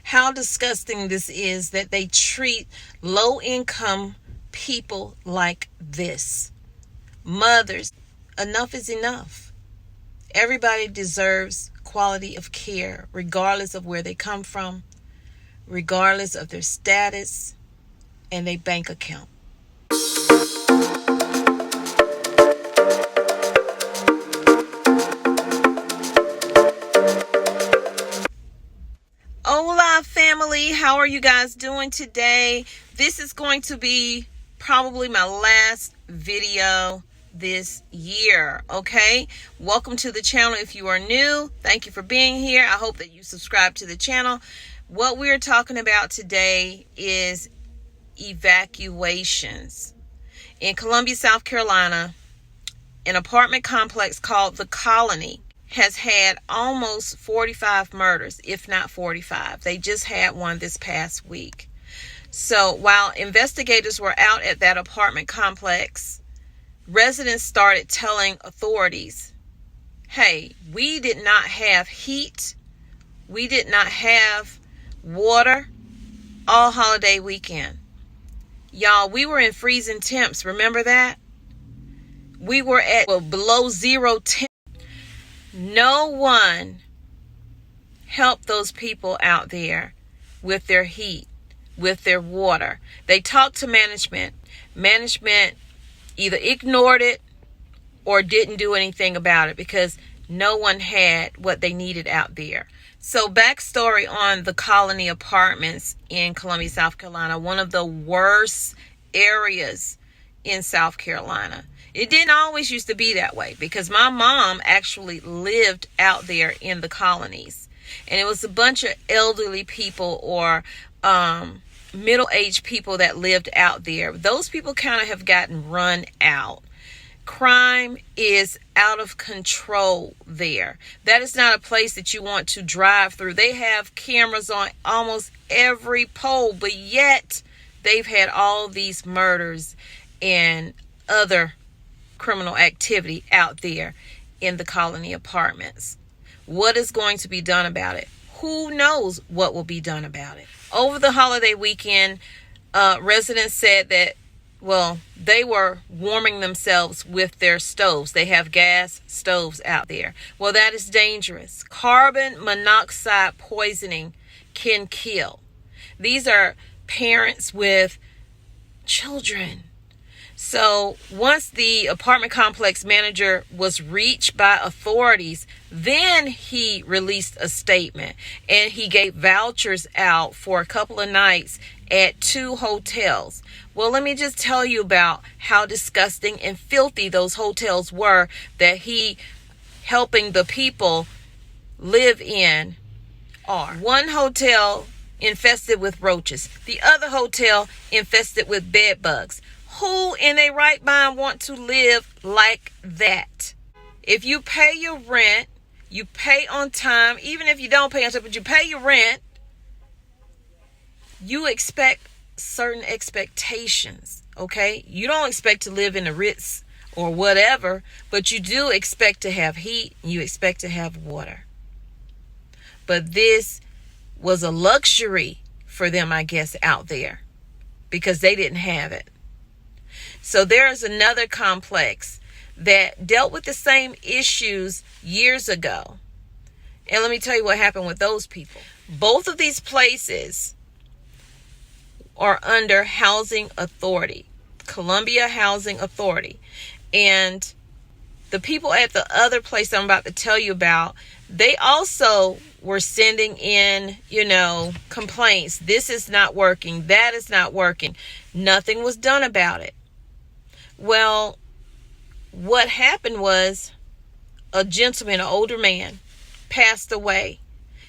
how disgusting this is that they treat low-income people like this. Mothers, enough is enough. Everybody deserves quality of care, regardless of where they come from, regardless of their status and their bank account. Hola family, how are you guys doing today? This is going to be probably my last video this year, okay? Welcome to the channel. If you are new, thank you for being here. I hope that you subscribe to the channel. What we're talking about today is evacuations. In Columbia, South Carolina, an apartment complex called The Colony has had almost 45 murders, if not 45. They just had one this past week. So while investigators were out at that apartment complex, residents started telling authorities, hey, we did not have heat, we did not have water all holiday weekend. Y'all, we were in freezing temps, remember that? We were at below zero temps. No one helped those people out there with their heat, with their water. They talked to management. Management either ignored it or didn't do anything about it because no one had what they needed out there. So backstory on The Colony Apartments in Columbia, South Carolina, one of the worst areas in South Carolina. It didn't always used to be that way because my mom actually lived out there in the colonies. And it was a bunch of elderly people or middle-aged people that lived out there. Those people kind of have gotten run out. Crime is out of control there. That is not a place that you want to drive through. They have cameras on almost every pole, but yet they've had all these murders and other criminal activity out there in the Colony Apartments. What is going to be done about it? Who knows what will be done about it? Over the holiday weekend, residents said that, well, they were warming themselves with their stoves. They have gas stoves out there. Well, that is dangerous. Carbon monoxide poisoning can kill. These are parents with children. So once the apartment complex manager was reached by authorities, then he released a statement and he gave vouchers out for a couple of nights at 2 hotels. Well, let me just tell you about how disgusting and filthy those hotels were that he helping the people live in are. One hotel infested with roaches. The other hotel infested with bed bugs. Who in their right mind want to live like that? If you pay your rent, you pay on time, even if you don't pay on time, but you pay your rent, you expect certain expectations, okay? You don't expect to live in the Ritz or whatever, but you do expect to have heat, you expect to have water. But this was a luxury for them, I guess, out there because they didn't have it. So there is another complex that dealt with the same issues years ago. And let me tell you what happened with those people. Both of these places are under Housing Authority, Columbia Housing Authority. And the people at the other place I'm about to tell you about, they also were sending in, complaints. This is not working. That is not working. Nothing was done about it. Well, what happened was a gentleman, an older man, passed away.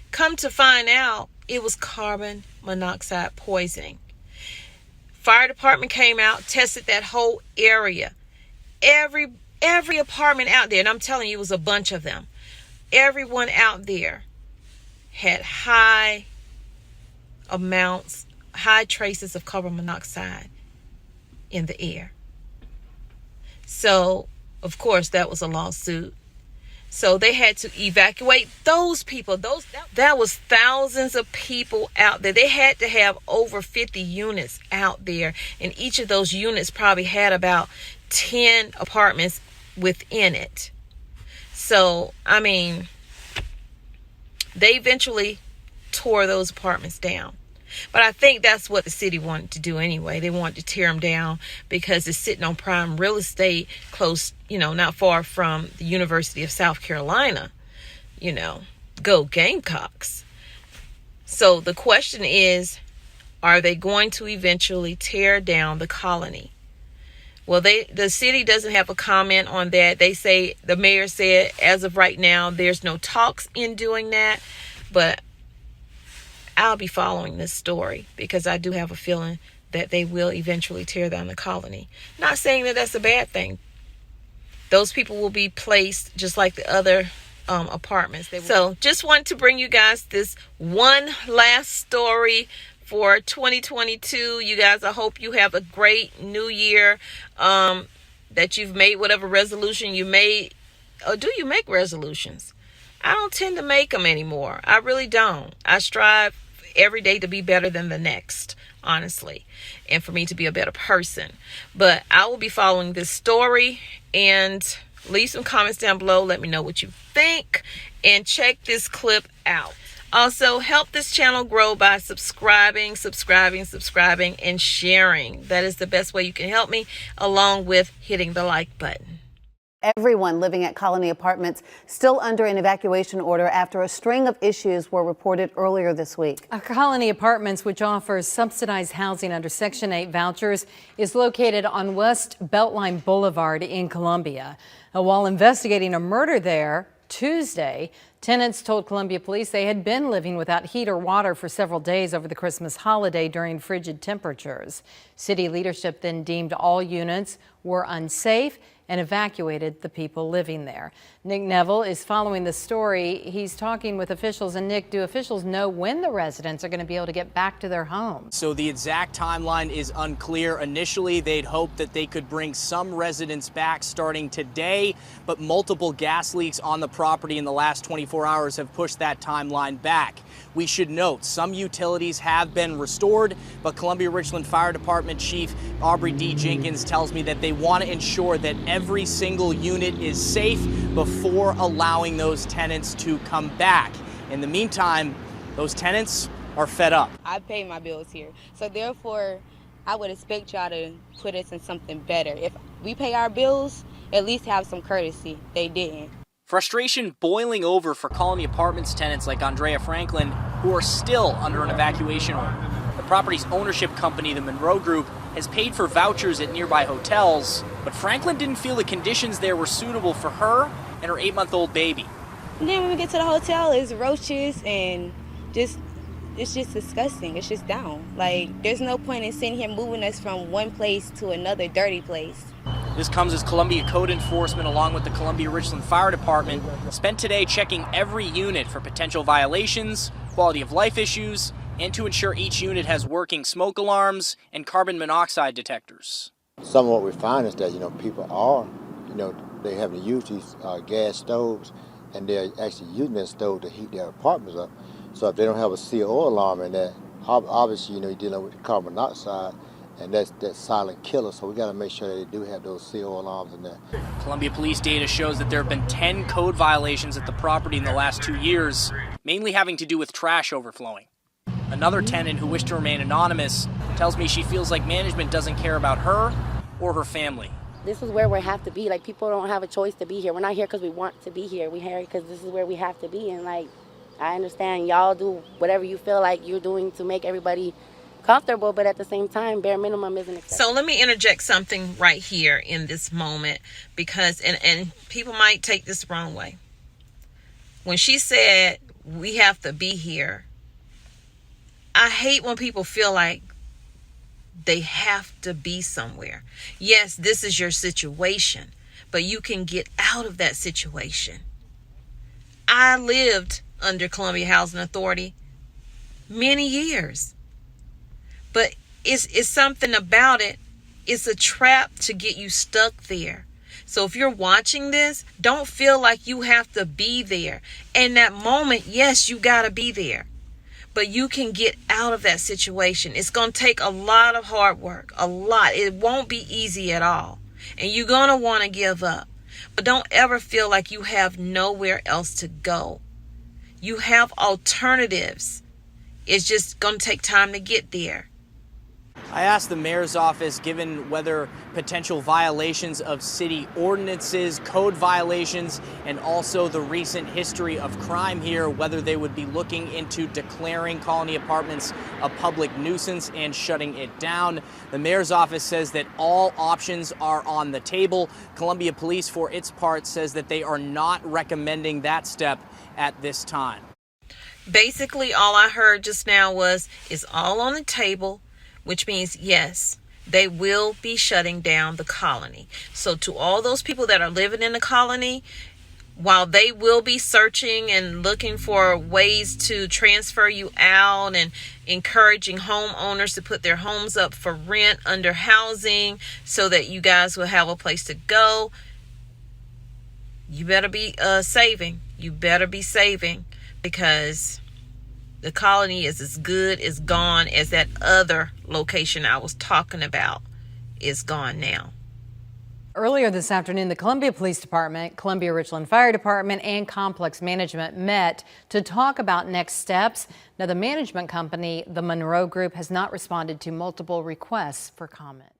Come to find out, it was carbon monoxide poisoning. Fire department came out, tested that whole area. Every apartment out there, and I'm telling you, it was a bunch of them. Everyone out there had high traces of carbon monoxide in the air. So, of course, that was a lawsuit. So they had to evacuate those people. That was thousands of people out there. They had to have over 50 units out there, and each of those units probably had about 10 apartments within it. So, I mean, they eventually tore those apartments down. But I think that's what the city wanted to do anyway. They wanted to tear them down because it's sitting on prime real estate close, not far from the University of South Carolina. Go Gamecocks. So the question is, are they going to eventually tear down the colony? Well, the city doesn't have a comment on that. They say, the mayor said, as of right now, there's no talks in doing that. But I'll be following this story because I do have a feeling that they will eventually tear down the colony. Not saying that that's a bad thing. Those people will be placed just like the other apartments. So just want to bring you guys this one last story for 2022. You guys, I hope you have a great new year, that you've made whatever resolution you made. Or do you make resolutions? I don't tend to make them anymore. I really don't. I strive every day to be better than the next, honestly, and for me to be a better person. But I will be following this story, and leave some comments down below. Let me know what you think, and check this clip out. Also, help this channel grow by subscribing, and sharing. That is the best way you can help me, along with hitting the like button. Everyone living at Colony Apartments still under an evacuation order after a string of issues were reported earlier this week. Colony Apartments, which offers subsidized housing under Section 8 vouchers, is located on West Beltline Boulevard in Columbia. While investigating a murder there Tuesday, tenants told Columbia police they had been living without heat or water for several days over the Christmas holiday during frigid temperatures. City leadership then deemed all units were unsafe and evacuated the people living there. Nick Neville is following the story. He's talking with officials. And Nick, do officials know when the residents are going to be able to get back to their homes? So the exact timeline is unclear. Initially, they'd hoped that they could bring some residents back starting today, but multiple gas leaks on the property in the last 24 hours have pushed that timeline back. We should note some utilities have been restored, but Columbia Richland Fire Department Chief Aubrey D. Jenkins tells me that they want to ensure that every single unit is safe before allowing those tenants to come back. In the meantime, those tenants are fed up. I pay my bills here, so therefore I would expect y'all to put us in something better. If we pay our bills, at least have some courtesy. They didn't. Frustration boiling over for Colony Apartments tenants like Andrea Franklin, who are still under an evacuation order. The property's ownership company, the Monroe Group, has paid for vouchers at nearby hotels, but Franklin didn't feel the conditions there were suitable for her and her 8-month-old baby. And then when we get to the hotel, it's roaches and it's just disgusting. It's just down. Like, there's no point in sitting here moving us from one place to another dirty place. This comes as Columbia Code Enforcement, along with the Columbia Richland Fire Department, spent today checking every unit for potential violations, quality of life issues, and to ensure each unit has working smoke alarms and carbon monoxide detectors. Some of what we find is that, people are, they have to use these gas stoves, and they're actually using that stove to heat their apartments up. So if they don't have a CO alarm in there, obviously, you're dealing with carbon monoxide, and that's silent killer. So we got to make sure that they do have those CO alarms in there. Columbia Police data shows that there have been 10 code violations at the property in the last 2 years, mainly having to do with trash overflowing. Another tenant who wished to remain anonymous tells me she feels like management doesn't care about her or her family. This is where we have to be. Like, people don't have a choice to be here. We're not here because we want to be here. We're here because this is where we have to be. And, I understand y'all do whatever you feel like you're doing to make everybody comfortable, but at the same time, bare minimum isn't acceptable. So let me interject something right here in this moment, because, and people might take this the wrong way. When she said we have to be here, I hate when people feel like they have to be somewhere. Yes, this is your situation, but you can get out of that situation. I lived under Columbia Housing Authority many years, but it's something about it. It's a trap to get you stuck there. So if you're watching this, don't feel like you have to be there. In that moment, yes, you got to be there. But you can get out of that situation. It's going to take a lot of hard work, a lot. It won't be easy at all. And you're going to want to give up. But don't ever feel like you have nowhere else to go. You have alternatives. It's just going to take time to get there. I asked the mayor's office, given whether potential violations of city ordinances, code violations, and also the recent history of crime here, whether they would be looking into declaring Colony Apartments a public nuisance and shutting it down. The mayor's office says that all options are on the table. Columbia Police, for its part, says that they are not recommending that step at this time. Basically, all I heard just now was it's all on the table, which means, yes, they will be shutting down the colony. So to all those people that are living in the colony, while they will be searching and looking for ways to transfer you out and encouraging homeowners to put their homes up for rent under housing so that you guys will have a place to go, you better be saving. You better be saving, because the colony is as good as gone as that other location I was talking about is gone now. Earlier this afternoon, the Columbia Police Department, Columbia Richland Fire Department, and Complex Management met to talk about next steps. Now, the management company, the Monroe Group, has not responded to multiple requests for comment.